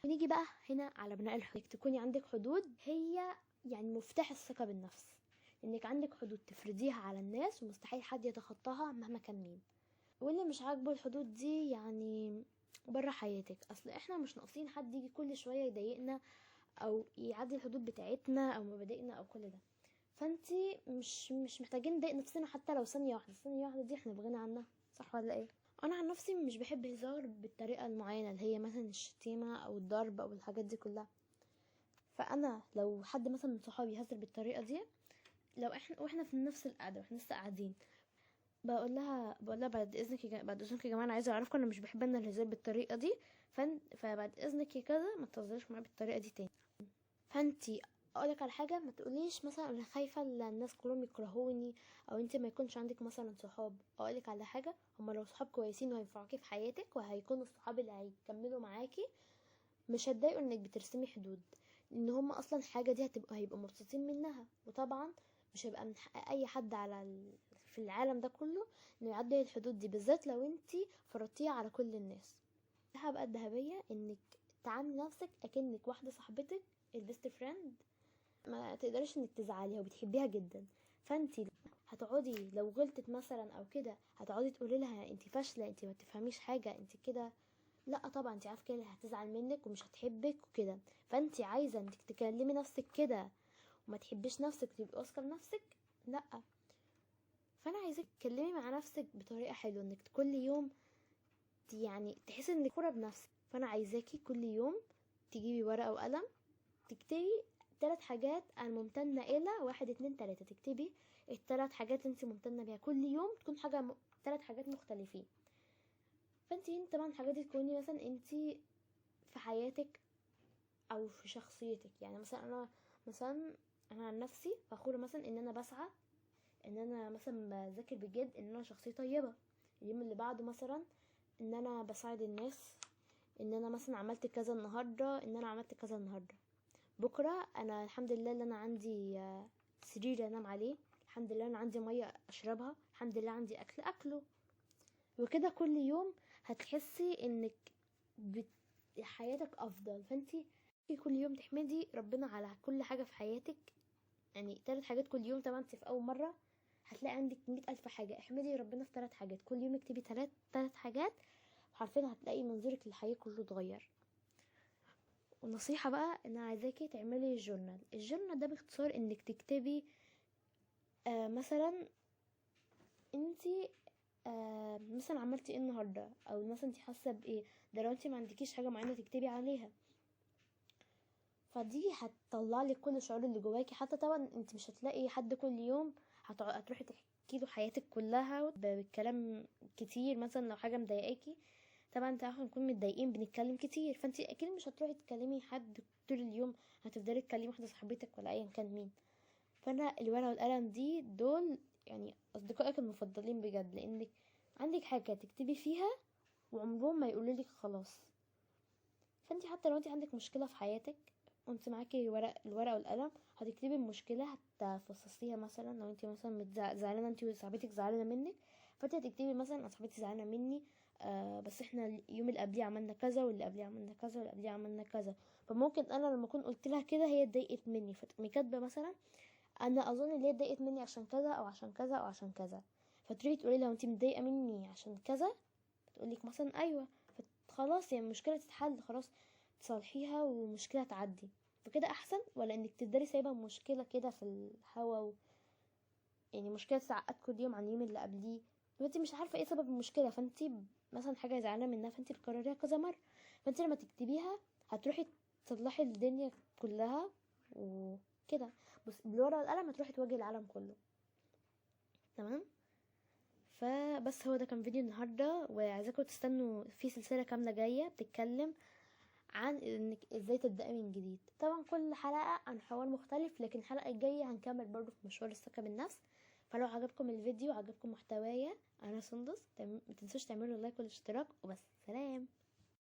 ونيجي بقى هنا على بناء الحدود. انك تكوني عندك حدود هي يعني مفتاح الثقة بالنفس، انك عندك حدود تفرضيها على الناس ومستحيل حد يتخطاها مهما كان مين. واللي مش عاجبه الحدود دي يعني بره حياتك. اصل احنا مش ناقصين حد يجي كل شوية يضايقنا او يعدي الحدود بتاعتنا او مبادئنا او كل ده. فانتي مش محتاجين نضايق نفسنا حتى لو ثانية واحدة. الثانية واحدة دي احنا بغنى عنها، صح ولا ايه؟ انا عن نفسي مش بحب هزار بالطريقة المعينة اللي هي مثلا الشتيمة او الضرب او الحاجات دي كلها. فانا لو حد مثلا من صحابي يهزر بالطريقة دي، لو واحنا في نفس القعدة واحنا لسه قاعدين، بقول لها بعد اذنك بعد اذنك يا جماعه، انا عايزه اعرفكم انا مش بحب ان الهزار بالطريقه دي، فبعد اذنك يا كذا ما تهزريش معايا بالطريقه دي تاني. فانتي اقولك على حاجه، ما تقوليش مثلا انا خايفه الناس كلهم يكرهوني او انت ما يكونش عندك مثلا صحاب. اقولك على حاجه، هما لو صحاب كويسين وهينفعوكي في حياتك وهيكونوا الصحاب اللي هيكملوا معاكي، مش هتضايقوا انك بترسمي حدود، لان هما اصلا حاجه دي هيبقوا مبسوطين منها. وطبعا مش هيبقى من حق اي حد في العالم ده كله انه يعدي الحدود دي، بالذات لو انتي فرضتيها على كل الناس. بقى الذهبيه انك تعاملي نفسك اكنك واحده صاحبتك البيست فريند، ما تقدرش انك تزعليها وبتحبيها جدا. فانتي هتقعدي لو غلطت مثلا او كده هتقعدي تقولي لها انتي فاشله، انتي ما تفهميش حاجه، انتي كده؟ لا طبعا، انت عارفه كده هتزعل منك ومش هتحبك وكده. فانت عايزه انك تكلمي نفسك كده وما تحبيش نفسك وتبقي واثقه بنفسك؟ لا. فانا عايزاك تتكلمي مع نفسك بطريقه حلوه، انك كل يوم يعني تحسي انك فخوره بنفسك. فانا عايزاكي كل يوم تجيبي ورقه وقلم، تكتبي 3 حاجات انا ممتنه الى 1 2 3. تكتبي ال3 حاجات انت ممتنه بيها كل يوم، تكون 3 حاجات مختلفين. فانت طبعا الحاجات دي تكوني مثلا انت في حياتك او في شخصيتك. يعني مثلا انا عن نفسي فخوره مثلا ان انا بسعى، ان انا مثلا بذاكر بجد، ان انا شخصيه طيبه. اليوم اللي بعده مثلا ان انا بساعد الناس، ان انا مثلا عملت كذا النهارده، ان انا عملت كذا النهارده. بكره انا الحمد لله ان انا عندي سرير انام عليه، الحمد لله انا عندي ميه اشربها، الحمد لله عندي اكل اكله. وكده كل يوم هتحسي انك حياتك افضل. فانتي كل يوم تحمدي ربنا على كل حاجة في حياتك. يعني 3 حاجات كل يوم. طبعا انت في اول مرة هتلاقي عندك 100,000 حاجة. احمدي ربنا في 3 حاجات كل يوم. اكتبي 3 حاجات، حرفيا هتلاقي منظورك للحياة كله اتغير. ونصيحة بقى ان انا عايزاكي تعملي الجورنال ده باختصار انك تكتبي مثلا انتي مثلا عملتي ايه النهارده، او مثلا انتي حاسه بايه. ده لو انتي ما عندكيش حاجه معينه تكتبي عليها، فدي هتطلع لك كل الشعور اللي جواكي. حتى طبعا انت مش هتلاقي حد كل يوم هتروحي تحكي له حياتك كلها بالكلام كتير. مثلا لو حاجه مضايقاكي، طبعا انت عارفه نكون متضايقين بنتكلم كتير، فانت اكيد مش هتروحي تكلمي حد طول اليوم، هتفضلي تكلمي واحده صاحبتك ولا ايا كان مين. فانا الورقه والقلم دول يعني اصدقائك المفضلين بجد، لانك عندك حاجه تكتبي فيها وعمرهم ما يقولوا لك خلاص. فانت حتى لو انت عندك مشكله في حياتك وانت معاكي الورقه والقلم، هتكتبي المشكله، هتفصصيها. مثلا لو انت مثلا زعلانه انت وصاحبتك زعلانه منك، فانت هتكتبي مثلا انا صاحبتي زعلانه مني، بس احنا اليوم اللي قبليه عملنا كذا، واللي قبليه عملنا كذا، واللي قبليه عملنا كذا. فممكن انا لما اكون قلت لها كده هي اتضايقت مني، فتقومي كاتبه مثلا انا اظن ان هي اتضايقت مني عشان كذا او عشان كذا او عشان كذا. فتروحي تقولي لها انت متضايقه مني عشان كذا، تقولك مثلا ايوه. خلاص يعني المشكله تتحل، خلاص تصلحيها ومشكله تعدي. فكده احسن ولا انك تفضلي سايبه مشكله كده في الهوا يعني مشكله تتعقد كل يوم عن اليوم اللي قبليه وانت مش عارفه ايه سبب المشكله. فانت مثلا حاجه زعلانه منها فانت بتكرريها كذا مره، فانت لما تكتبيها هتروحي تصلحي الدنيا كلها وكده. بس بالورقه والقلم هتروحي تواجهي العالم كله. تمام. فبس هو ده كان فيديو النهارده، وعايزاكم تستنوا في سلسله كامله جايه بتتكلم عن انك ازاي تبدأي من جديد. طبعا كل حلقة عن حوار مختلف، لكن الحلقة الجاية هنكمل برضو في مشوار الثقة بالنفس. فلو عجبكم الفيديو وعجبكم محتوايا انا سندس، متنسوش تعملوا لايك والاشتراك وبس. سلام.